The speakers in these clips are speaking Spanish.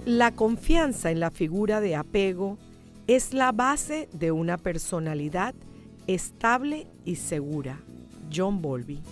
La confianza en la figura de apego es la base de una personalidad estable y segura. John Bowlby.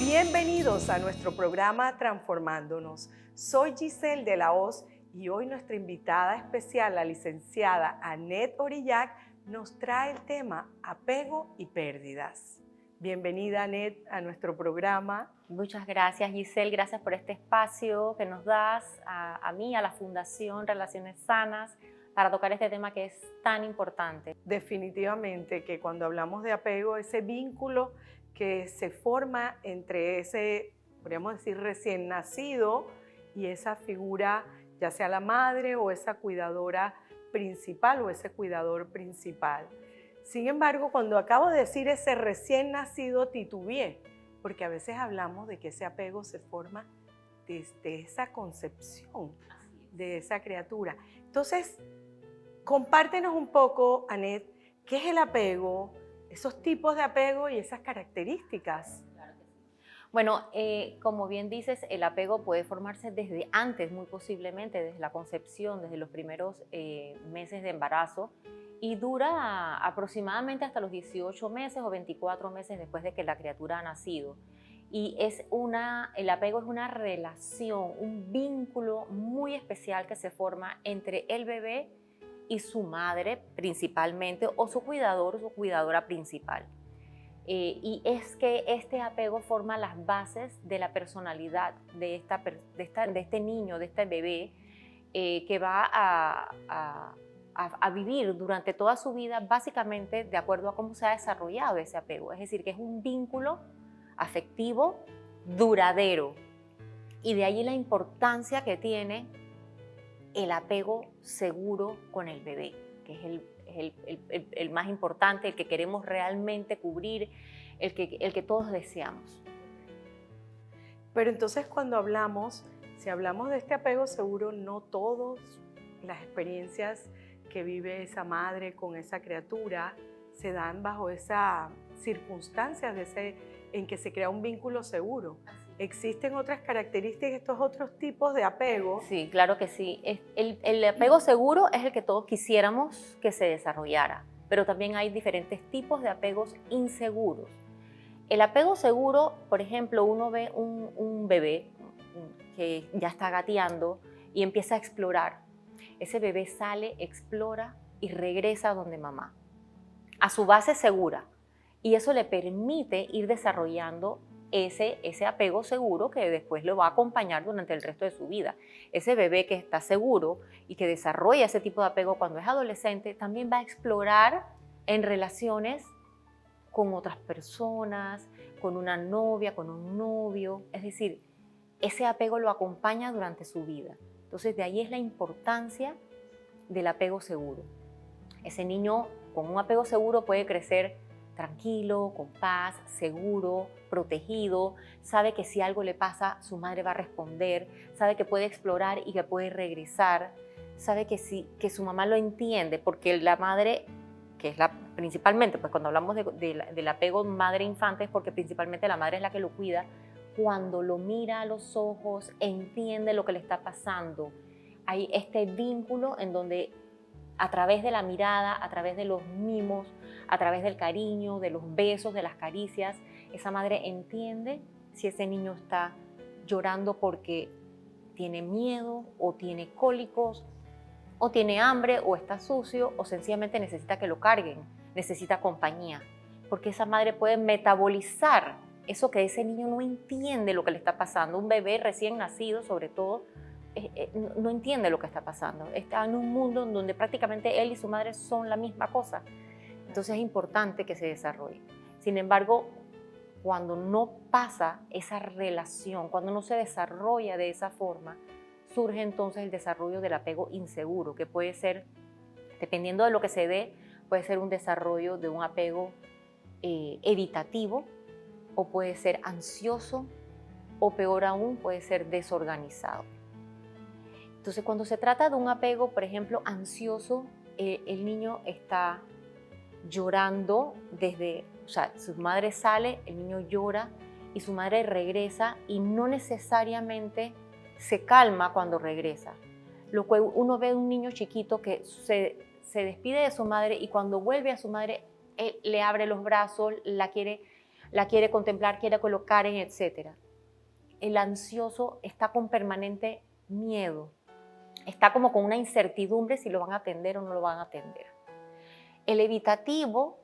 Bienvenidos a nuestro programa Transformándonos. Soy Giselle de la Hoz y hoy nuestra invitada especial, la licenciada Annette Orillac, nos trae el tema apego y pérdidas. Bienvenida, Annette, a nuestro programa. Muchas gracias, Giselle. Gracias por este espacio que nos das a mí, a la Fundación Relaciones Sanas, para tocar este tema que es tan importante. Definitivamente que cuando hablamos de apego, ese vínculo que se forma entre ese, podríamos decir, recién nacido y esa figura, ya sea la madre o esa cuidadora principal o ese cuidador principal. Sin embargo, cuando acabo de decir ese recién nacido, titubeé, porque a veces hablamos de que ese apego se forma desde esa concepción de esa criatura. Entonces, compártenos un poco, Annette, ¿qué es el apego? Esos tipos de apego y esas características. Bueno, como bien dices, el apego puede formarse desde antes, muy posiblemente, desde la concepción, desde los primeros meses de embarazo, y dura aproximadamente hasta los 18 meses o 24 meses después de que la criatura ha nacido. Y el apego es una relación, un vínculo muy especial que se forma entre el bebé y su madre principalmente, o su cuidador o su cuidadora principal. Y es que este apego forma las bases de la personalidad de este niño, de este bebé, que va a vivir durante toda su vida básicamente de acuerdo a cómo se ha desarrollado ese apego. Es decir, que es un vínculo afectivo duradero. Y de ahí la importancia que tiene el apego seguro con el bebé, que es el más importante, el que queremos realmente cubrir, el que todos deseamos. Pero entonces cuando hablamos, si hablamos de este apego seguro, no todas las experiencias que vive esa madre con esa criatura se dan bajo esas circunstancias en que se crea un vínculo seguro. ¿Existen otras características, estos otros tipos de apego? Sí, claro que sí. El apego seguro es el que todos quisiéramos que se desarrollara, pero también hay diferentes tipos de apegos inseguros. El apego seguro, por ejemplo, uno ve un bebé que ya está gateando y empieza a explorar. Ese bebé sale, explora y regresa donde mamá, a su base segura. Y eso le permite ir desarrollando ese apego seguro que después lo va a acompañar durante el resto de su vida. Ese bebé que está seguro y que desarrolla ese tipo de apego cuando es adolescente también va a explorar en relaciones con otras personas, con una novia, con un novio. Es decir, ese apego lo acompaña durante su vida. Entonces, de ahí es la importancia del apego seguro. Ese niño con un apego seguro puede crecer tranquilo, con paz, seguro, protegido, sabe que si algo le pasa, su madre va a responder, sabe que puede explorar y que puede regresar, sabe que su mamá lo entiende, porque la madre, que es principalmente, pues cuando hablamos del apego madre-infante, es porque principalmente la madre es la que lo cuida, cuando lo mira a los ojos, entiende lo que le está pasando. Hay este vínculo en donde a través de la mirada, a través de los mimos, a través del cariño, de los besos, de las caricias, esa madre entiende si ese niño está llorando porque tiene miedo o tiene cólicos o tiene hambre o está sucio o sencillamente necesita que lo carguen, necesita compañía, porque esa madre puede metabolizar eso que ese niño no entiende lo que le está pasando. Un bebé recién nacido, sobre todo, no entiende lo que está pasando. Está en un mundo en donde prácticamente él y su madre son la misma cosa. Entonces es importante que se desarrolle. Sin embargo, cuando no pasa esa relación, cuando no se desarrolla de esa forma, surge entonces el desarrollo del apego inseguro, que puede ser, dependiendo de lo que se dé, puede ser un desarrollo de un apego evitativo, o puede ser ansioso, o peor aún puede ser desorganizado. Entonces, cuando se trata de un apego, por ejemplo, ansioso, el niño está llorando o sea, su madre sale, el niño llora y su madre regresa y no necesariamente se calma cuando regresa. Lo que uno ve de un niño chiquito que se despide de su madre y cuando vuelve a su madre, él le abre los brazos, la quiere contemplar, quiere colocar en etc. El ansioso está con permanente miedo, está como con una incertidumbre si lo van a atender o no lo van a atender. El evitativo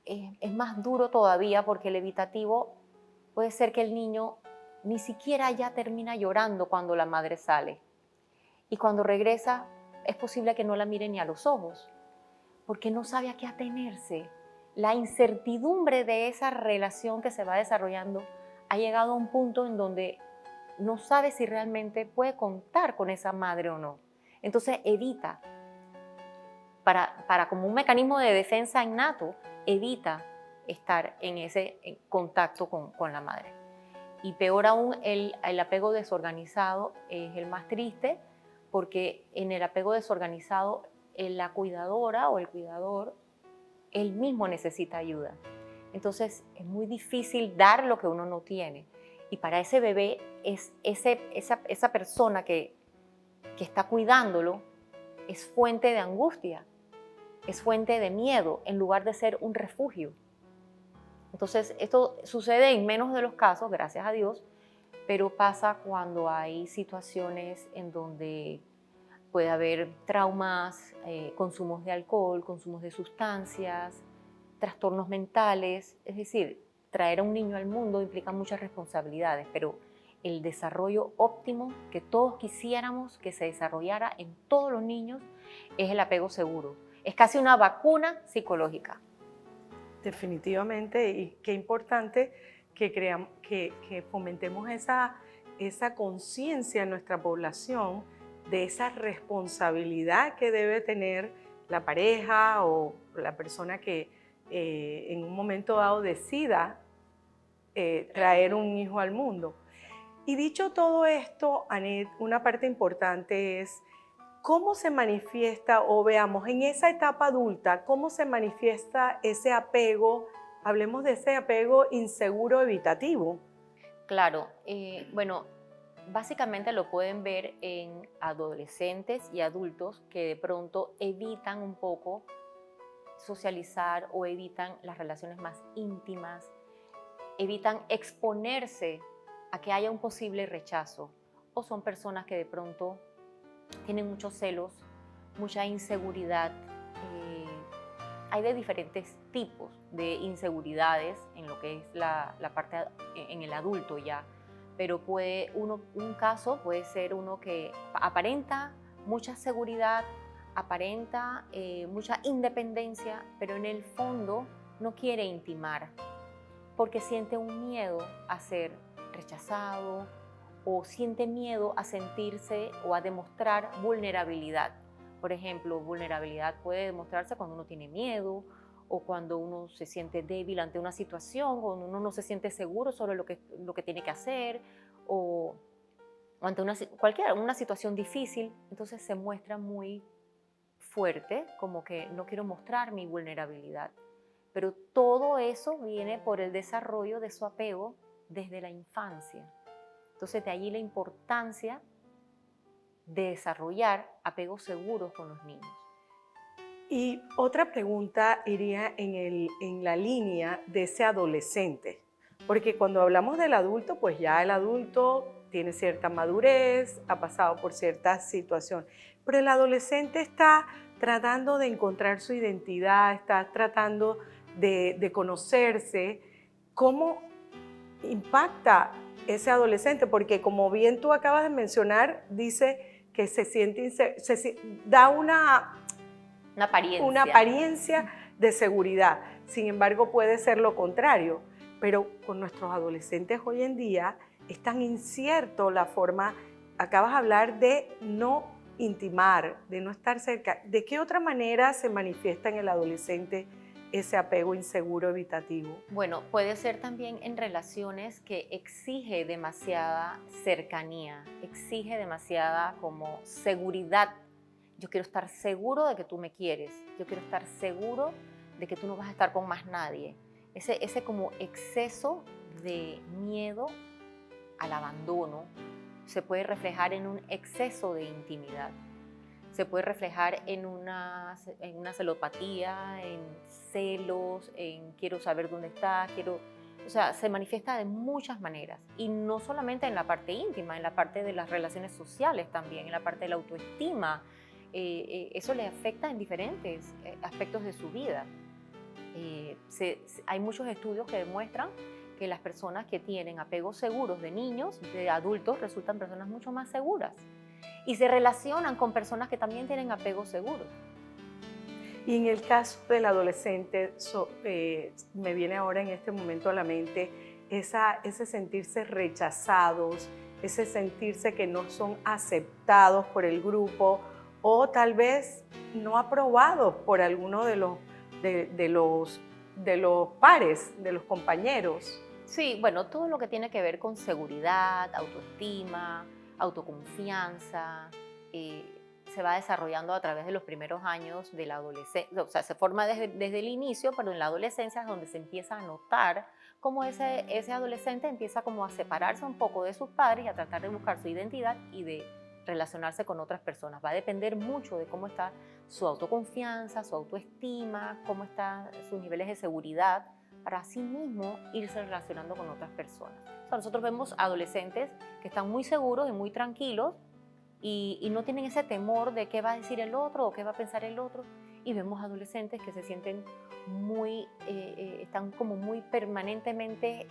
es más duro todavía porque el evitativo puede ser que el niño ni siquiera ya termina llorando cuando la madre sale. Y cuando regresa es posible que no la mire ni a los ojos porque no sabe a qué atenerse. La incertidumbre de esa relación que se va desarrollando ha llegado a un punto en donde no sabe si realmente puede contar con esa madre o no. Entonces evita, para como un mecanismo de defensa innato, evita estar en ese contacto con la madre. Y peor aún, el apego desorganizado es el más triste, porque en el apego desorganizado la cuidadora o el cuidador, él mismo necesita ayuda. Entonces es muy difícil dar lo que uno no tiene. Y para ese bebé, esa persona que está cuidándolo es fuente de angustia, es fuente de miedo, en lugar de ser un refugio. Entonces esto sucede en menos de los casos, gracias a Dios, pero pasa cuando hay situaciones en donde puede haber traumas, consumos de alcohol, consumos de sustancias, trastornos mentales. Es decir, traer a un niño al mundo implica muchas responsabilidades, pero el desarrollo óptimo que todos quisiéramos que se desarrollara en todos los niños es el apego seguro. Es casi una vacuna psicológica. Definitivamente, y qué importante que fomentemos esa conciencia en nuestra población de esa responsabilidad que debe tener la pareja o la persona que en un momento dado decida traer un hijo al mundo. Y dicho todo esto, Anet, una parte importante es cómo se manifiesta, o veamos, en esa etapa adulta, cómo se manifiesta ese apego, hablemos de ese apego inseguro evitativo. Claro, bueno, básicamente lo pueden ver en adolescentes y adultos que de pronto evitan un poco socializar o evitan las relaciones más íntimas, evitan exponerse a que haya un posible rechazo, o son personas que de pronto tienen muchos celos, mucha inseguridad. Hay de diferentes tipos de inseguridades en lo que es la parte en el adulto ya, pero un caso puede ser uno que aparenta mucha seguridad, aparenta mucha independencia, pero en el fondo no quiere intimar porque siente un miedo a ser rechazado o siente miedo a sentirse o a demostrar vulnerabilidad. Por ejemplo, vulnerabilidad puede demostrarse cuando uno tiene miedo o cuando uno se siente débil ante una situación, cuando uno no se siente seguro sobre lo que tiene que hacer o ante una situación difícil. Entonces se muestra muy fuerte, como que no quiero mostrar mi vulnerabilidad. Pero todo eso viene por el desarrollo de su apego desde la infancia. Entonces de allí la importancia de desarrollar apegos seguros con los niños. Y otra pregunta iría en la línea de ese adolescente, porque cuando hablamos del adulto, pues ya el adulto tiene cierta madurez, ha pasado por cierta situación, pero el adolescente está tratando de encontrar su identidad, está tratando de conocerse. ¿Cómo impacta ese adolescente? Porque como bien tú acabas de mencionar, dice que da una apariencia de seguridad. Sin embargo, puede ser lo contrario. Pero con nuestros adolescentes hoy en día es tan incierto la forma. Acabas de hablar de no intimar, de no estar cerca. ¿De qué otra manera se manifiesta en el adolescente ese apego inseguro evitativo? Bueno, puede ser también en relaciones que exige demasiada cercanía, exige demasiada como seguridad. Yo quiero estar seguro de que tú me quieres, yo quiero estar seguro de que tú no vas a estar con más nadie. Ese como exceso de miedo al abandono se puede reflejar en un exceso de intimidad. Se puede reflejar en una celopatía, en celos, en quiero saber dónde estás, o sea, se manifiesta de muchas maneras. Y no solamente en la parte íntima, en la parte de las relaciones sociales también, en la parte de la autoestima. Eso le afecta en diferentes aspectos de su vida. Hay muchos estudios que demuestran que las personas que tienen apegos seguros de niños, de adultos, resultan personas mucho más seguras. Y se relacionan con personas que también tienen apegos seguros. Y en el caso del adolescente, me viene ahora en este momento a la mente ese sentirse rechazados, ese sentirse que no son aceptados por el grupo o tal vez no aprobados por alguno de los pares, de los compañeros. Sí, bueno, todo lo que tiene que ver con seguridad, autoestima, autoconfianza, se va desarrollando a través de los primeros años de la adolescencia, o sea, se forma desde el inicio, pero en la adolescencia es donde se empieza a notar cómo ese adolescente empieza como a separarse un poco de sus padres y a tratar de buscar su identidad y de relacionarse con otras personas. Va a depender mucho de cómo está su autoconfianza, su autoestima, cómo están sus niveles de seguridad, para sí mismo irse relacionando con otras personas. O sea, nosotros vemos adolescentes que están muy seguros y muy tranquilos y no tienen ese temor de qué va a decir el otro o qué va a pensar el otro. Y vemos adolescentes que se sienten están como muy permanentemente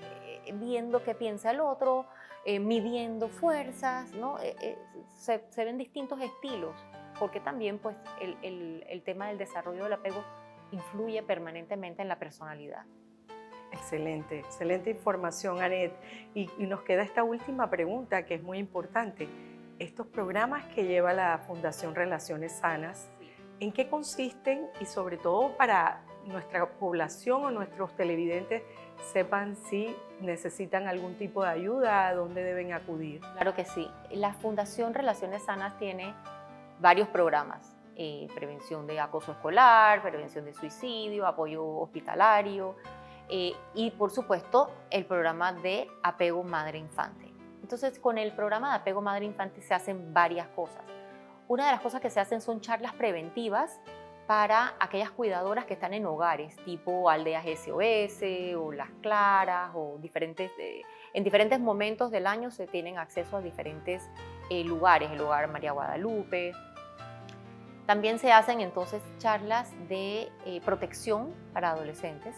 viendo qué piensa el otro, midiendo fuerzas, ¿no? Se ven distintos estilos, porque también pues, el tema del desarrollo del apego influye permanentemente en la personalidad. Excelente, excelente información, Anet. Y nos queda esta última pregunta que es muy importante. Estos programas que lleva la Fundación Relaciones Sanas, ¿en qué consisten? Y sobre todo para nuestra población o nuestros televidentes sepan si necesitan algún tipo de ayuda, a dónde deben acudir. Claro que sí. La Fundación Relaciones Sanas tiene varios programas. Prevención de acoso escolar, prevención de suicidio, apoyo hospitalario, y por supuesto el programa de apego madre-infante. Entonces con el programa de apego madre-infante se hacen varias cosas. Una de las cosas que se hacen son charlas preventivas para aquellas cuidadoras que están en hogares tipo Aldeas SOS o Las Claras o en diferentes momentos del año se tienen acceso a diferentes lugares, el Hogar María Guadalupe. También se hacen entonces charlas de protección para adolescentes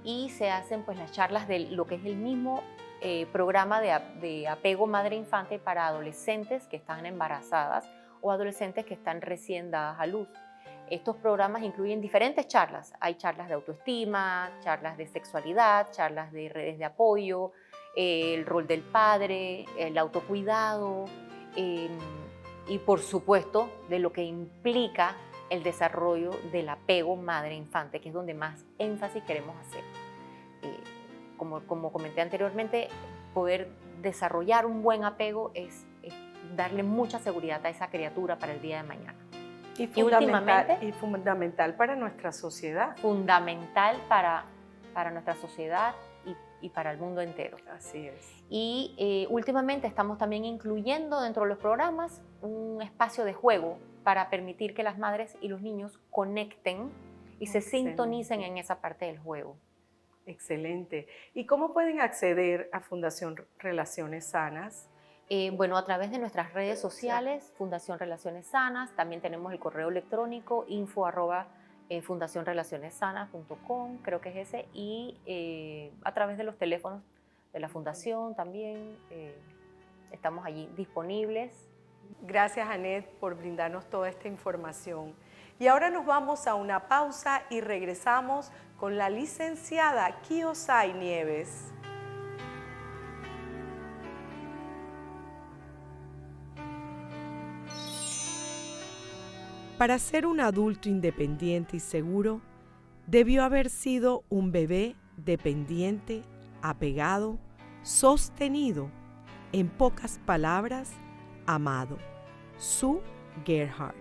y se hacen pues las charlas de lo que es el mismo programa de apego madre-infante para adolescentes que están embarazadas o adolescentes que están recién dadas a luz. Estos programas incluyen diferentes charlas. Hay charlas de autoestima, charlas de sexualidad, charlas de redes de apoyo, el rol del padre, el autocuidado y por supuesto de lo que implica el desarrollo del apego madre-infante, que es donde más énfasis queremos hacer. Como comenté anteriormente, poder desarrollar un buen apego es darle mucha seguridad a esa criatura para el día de mañana. Y fundamental para nuestra sociedad. Fundamental para nuestra sociedad y para el mundo entero. Así es. Y últimamente estamos también incluyendo dentro de los programas un espacio de juego para permitir que las madres y los niños conecten y se sintonicen en esa parte del juego. Excelente. ¿Y cómo pueden acceder a Fundación Relaciones Sanas? Bueno, a través de nuestras redes sociales, Fundación Relaciones Sanas, también tenemos el correo electrónico info@fundacionrelacionessanas.com, creo que es ese, y a través de los teléfonos de la Fundación también estamos allí disponibles. Gracias, Anet, por brindarnos toda esta información. Y ahora nos vamos a una pausa y regresamos con la licenciada Kiosay Nieves. Para ser un adulto independiente y seguro, debió haber sido un bebé dependiente, apegado, sostenido, en pocas palabras, amado. Sue Gerhardt.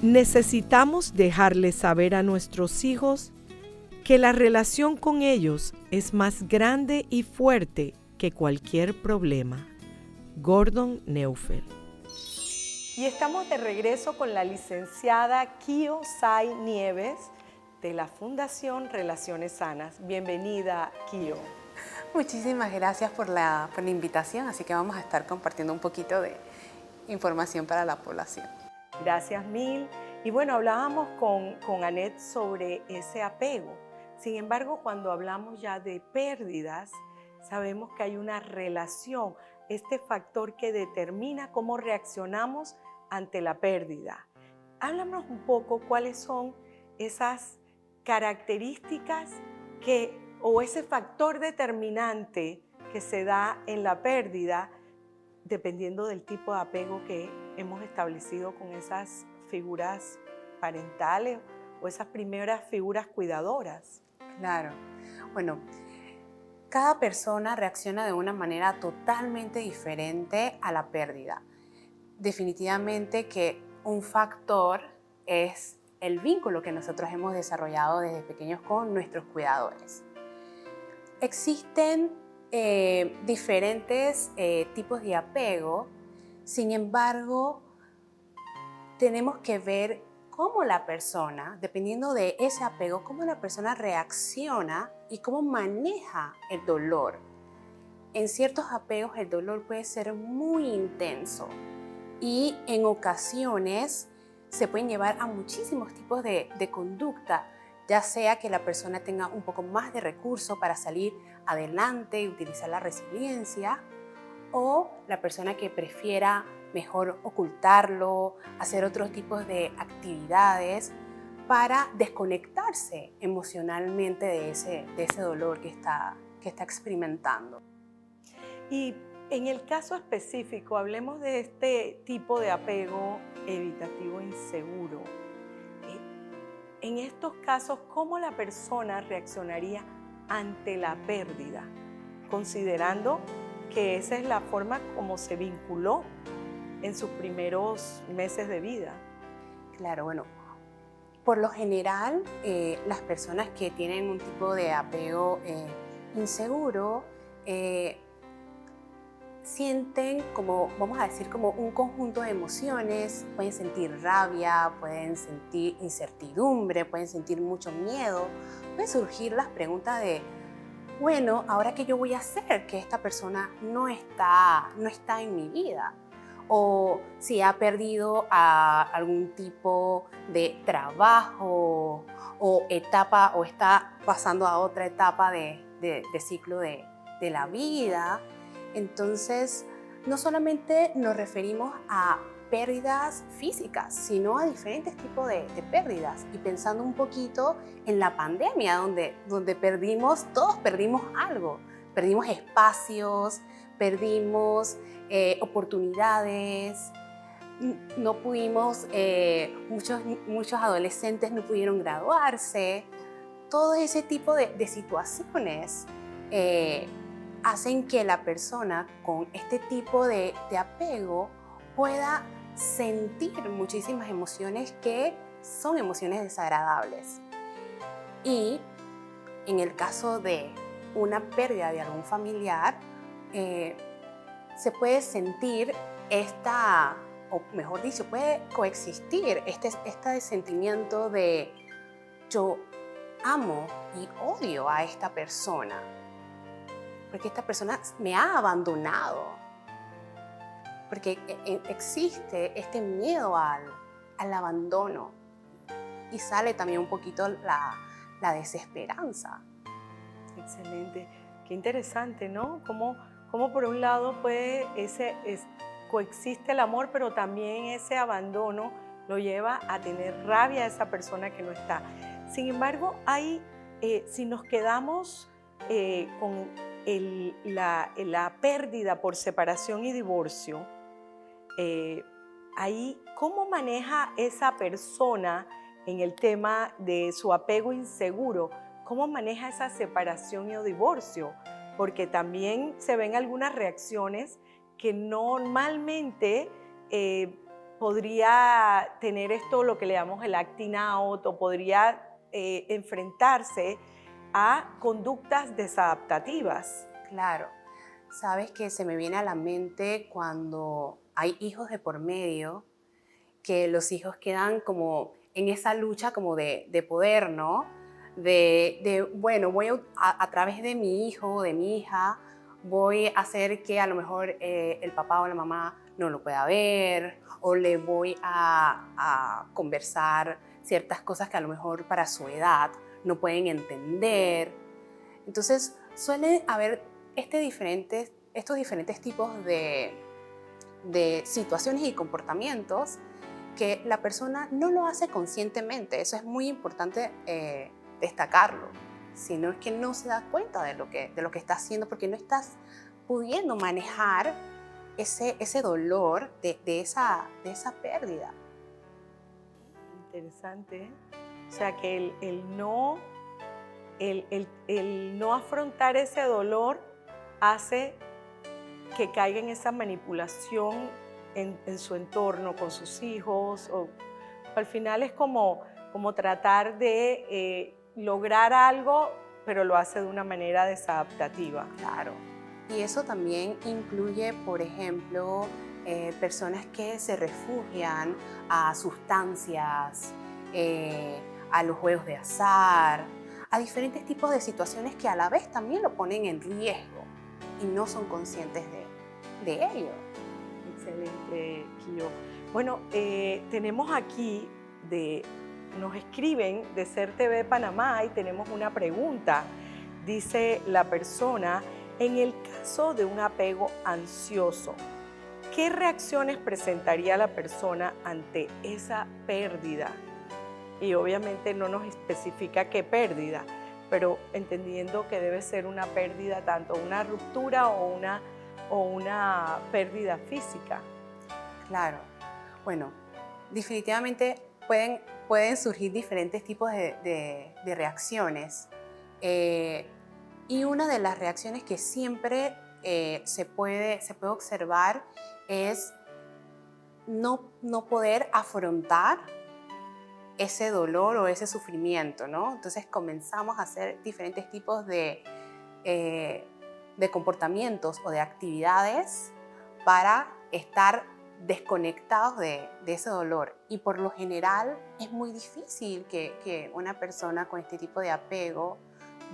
Necesitamos dejarles saber a nuestros hijos que la relación con ellos es más grande y fuerte que cualquier problema. Gordon Neufeld. Y estamos de regreso con la licenciada Kio Say Nieves de la Fundación Relaciones Sanas. Bienvenida, Kio. Muchísimas gracias por la invitación, así que vamos a estar compartiendo un poquito de información para la población. Gracias mil. Y bueno, hablábamos con Annette sobre ese apego. Sin embargo, cuando hablamos ya de pérdidas, sabemos que hay una relación, este factor que determina cómo reaccionamos ante la pérdida. Háblanos un poco cuáles son esas características o ese factor determinante que se da en la pérdida, dependiendo del tipo de apego que hemos establecido con esas figuras parentales o esas primeras figuras cuidadoras. Claro. Bueno, cada persona reacciona de una manera totalmente diferente a la pérdida. Definitivamente que un factor es el vínculo que nosotros hemos desarrollado desde pequeños con nuestros cuidadores. Existen diferentes tipos de apego, sin embargo, tenemos que ver cómo la persona, dependiendo de ese apego, cómo la persona reacciona y cómo maneja el dolor. En ciertos apegos el dolor puede ser muy intenso y en ocasiones se pueden llevar a muchísimos tipos de conducta, ya sea que la persona tenga un poco más de recursos para salir adelante y utilizar la resiliencia, o la persona que prefiera mejor ocultarlo, hacer otros tipos de actividades para desconectarse emocionalmente de ese dolor que está experimentando. Y en el caso específico, hablemos de este tipo de apego evitativo inseguro. En estos casos, ¿cómo la persona reaccionaría ante la pérdida? Considerando que esa es la forma como se vinculó en sus primeros meses de vida. Claro, bueno, por lo general, las personas que tienen un tipo de apego inseguro sienten como, vamos a decir, como un conjunto de emociones. Pueden sentir rabia, pueden sentir incertidumbre, pueden sentir mucho miedo. Pueden surgir las preguntas de, bueno, ¿ahora qué yo voy a hacer? Que esta persona no está en mi vida. O si ha perdido a algún tipo de trabajo o etapa, o está pasando a otra etapa de ciclo de la vida. Entonces, no solamente nos referimos a pérdidas físicas, sino a diferentes tipos de pérdidas. Y pensando un poquito en la pandemia, donde todos perdimos algo. Perdimos espacios, perdimos oportunidades, no pudimos, muchos adolescentes no pudieron graduarse. Todo ese tipo de situaciones hacen que la persona con este tipo de apego pueda sentir muchísimas emociones que son emociones desagradables. Y en el caso de una pérdida de algún familiar, se puede sentir o mejor dicho, puede coexistir este sentimiento de yo amo y odio a esta persona, porque esta persona me ha abandonado, porque existe este miedo al al abandono y sale también un poquito la desesperanza. Excelente. Qué interesante, ¿no? Cómo por un lado coexiste el amor, pero también ese abandono lo lleva a tener rabia a esa persona que no está. Sin embargo, si nos quedamos con la pérdida por separación y divorcio, ahí, ¿cómo maneja esa persona en el tema de su apego inseguro? ¿Cómo maneja esa separación o divorcio? Porque también se ven algunas reacciones que normalmente podría tener esto, lo que le llamamos el acting out, o podría enfrentarse a conductas desadaptativas. Claro, sabes que se me viene a la mente cuando hay hijos de por medio, que los hijos quedan como en esa lucha como de poder, ¿no? Bueno, voy a través de mi hijo o de mi hija, voy a hacer que a lo mejor el papá o la mamá no lo pueda ver, o le voy a conversar ciertas cosas que a lo mejor para su edad no pueden entender. Entonces, suele haber estos diferentes tipos de situaciones y comportamientos que la persona no lo hace conscientemente. Eso es muy importante destacarlo, sino es que no se da cuenta de lo que está haciendo porque no estás pudiendo manejar ese dolor de esa pérdida. Interesante, ¿eh? O sea que el no afrontar ese dolor hace que caiga en esa manipulación en su entorno, con sus hijos. Al final es como tratar de lograr algo, pero lo hace de una manera desadaptativa. Claro. Y eso también incluye, por ejemplo, personas que se refugian a sustancias, a los juegos de azar, a diferentes tipos de situaciones que a la vez también lo ponen en riesgo y no son conscientes de ello. Excelente, Kio. Bueno, tenemos aquí, nos escriben de Ser TV Panamá y tenemos una pregunta. Dice la persona, en el caso de un apego ansioso, ¿qué reacciones presentaría la persona ante esa pérdida? Y obviamente no nos especifica qué pérdida, pero entendiendo que debe ser una pérdida, tanto una ruptura o una pérdida física. Claro. Bueno, definitivamente pueden surgir diferentes tipos de reacciones. Y una de las reacciones que siempre se puede observar es no poder afrontar ese dolor o ese sufrimiento, ¿no? Entonces comenzamos a hacer diferentes tipos de comportamientos o de actividades para estar desconectados de ese dolor. Y por lo general es muy difícil que una persona con este tipo de apego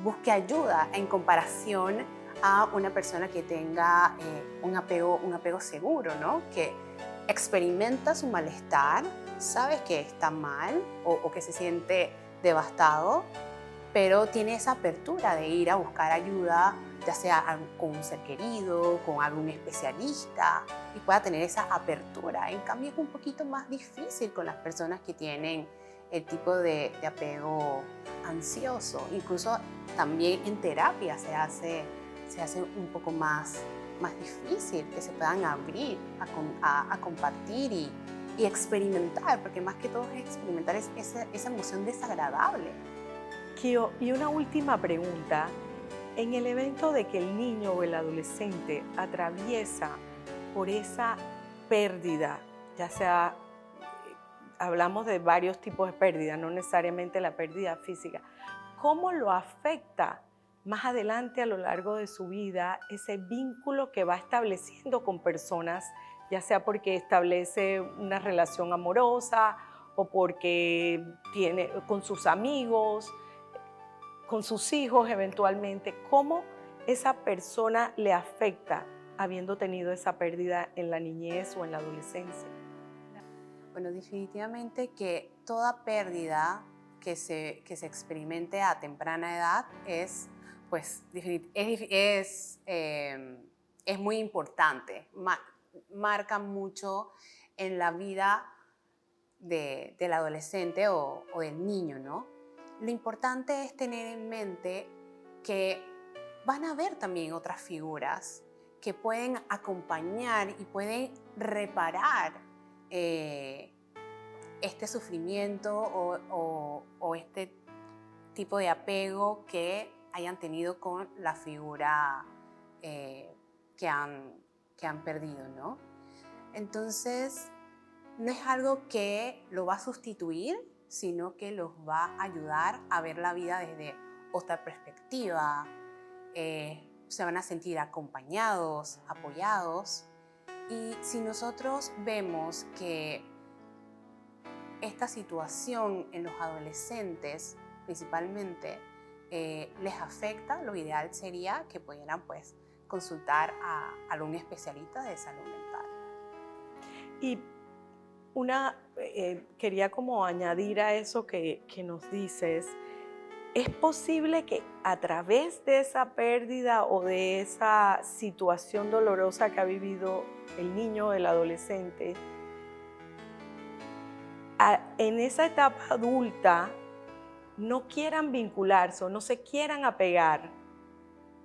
busque ayuda en comparación a una persona que tenga un apego seguro, ¿no? Que experimenta su malestar, sabe que está mal o que se siente devastado, pero tiene esa apertura de ir a buscar ayuda, ya sea con un ser querido, con algún especialista, y pueda tener esa apertura. En cambio, es un poquito más difícil con las personas que tienen el tipo de apego ansioso. Incluso también en terapia se hace un poco más difícil que se puedan abrir a compartir y experimentar, porque más que todo es experimentar esa emoción desagradable. Kio, y una última pregunta. En el evento de que el niño o el adolescente atraviesa por esa pérdida, ya sea, hablamos de varios tipos de pérdida, no necesariamente la pérdida física, ¿cómo lo afecta más adelante a lo largo de su vida ese vínculo que va estableciendo con personas, ya sea porque establece una relación amorosa o porque tiene con sus amigos, con sus hijos eventualmente? ¿Cómo esa persona le afecta habiendo tenido esa pérdida en la niñez o en la adolescencia? Bueno, definitivamente que toda pérdida que se experimente a temprana edad es, pues, es muy importante, marca mucho en la vida del adolescente o del niño, ¿no? Lo importante es tener en mente que van a haber también otras figuras que pueden acompañar y pueden reparar este sufrimiento o este tipo de apego que hayan tenido con la figura que han perdido, ¿no? Entonces, no es algo que lo va a sustituir, sino que los va a ayudar a ver la vida desde otra perspectiva. Se van a sentir acompañados, apoyados. Y si nosotros vemos que esta situación en los adolescentes principalmente les afecta, lo ideal sería que pudieran pues consultar a algún especialista de salud mental. Y quería como añadir a eso que nos dices, ¿es posible que a través de esa pérdida o de esa situación dolorosa que ha vivido el niño o el adolescente, en esa etapa adulta no quieran vincularse o no se quieran apegar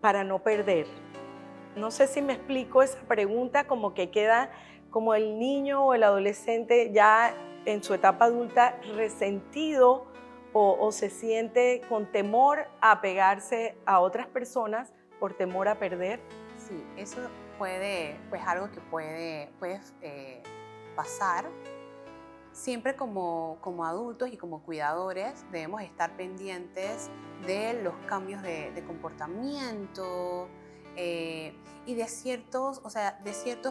para no perder? No sé si me explico esa pregunta, como que queda como el niño o el adolescente ya en su etapa adulta resentido o se siente con temor a apegarse a otras personas por temor a perder. Sí, eso puede, pues algo que puede pasar. Siempre como adultos y como cuidadores debemos estar pendientes de los cambios de comportamiento y de ciertos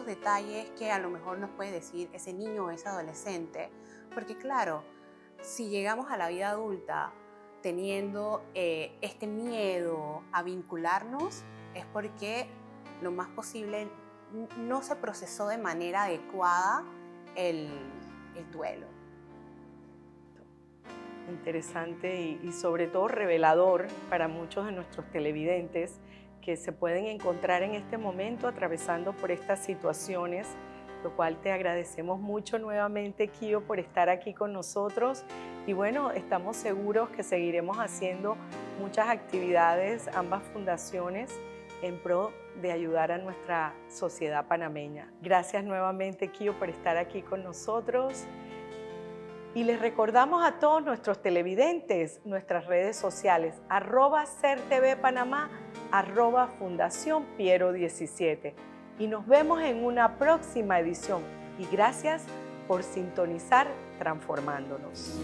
detalles que a lo mejor nos puede decir ese niño o ese adolescente. Porque claro, si llegamos a la vida adulta teniendo este miedo a vincularnos, es porque lo más posible no se procesó de manera adecuada el duelo. Interesante y sobre todo revelador para muchos de nuestros televidentes que se pueden encontrar en este momento atravesando por estas situaciones, lo cual te agradecemos mucho nuevamente, Kio, por estar aquí con nosotros. Y bueno, estamos seguros que seguiremos haciendo muchas actividades, ambas fundaciones, en pro de ayudar a nuestra sociedad panameña. Gracias nuevamente, Kio, por estar aquí con nosotros. Y les recordamos a todos nuestros televidentes nuestras redes sociales, @CERTVPanamá, @Fundación Piero 17. Y nos vemos en una próxima edición. Y gracias por sintonizar Transformándonos.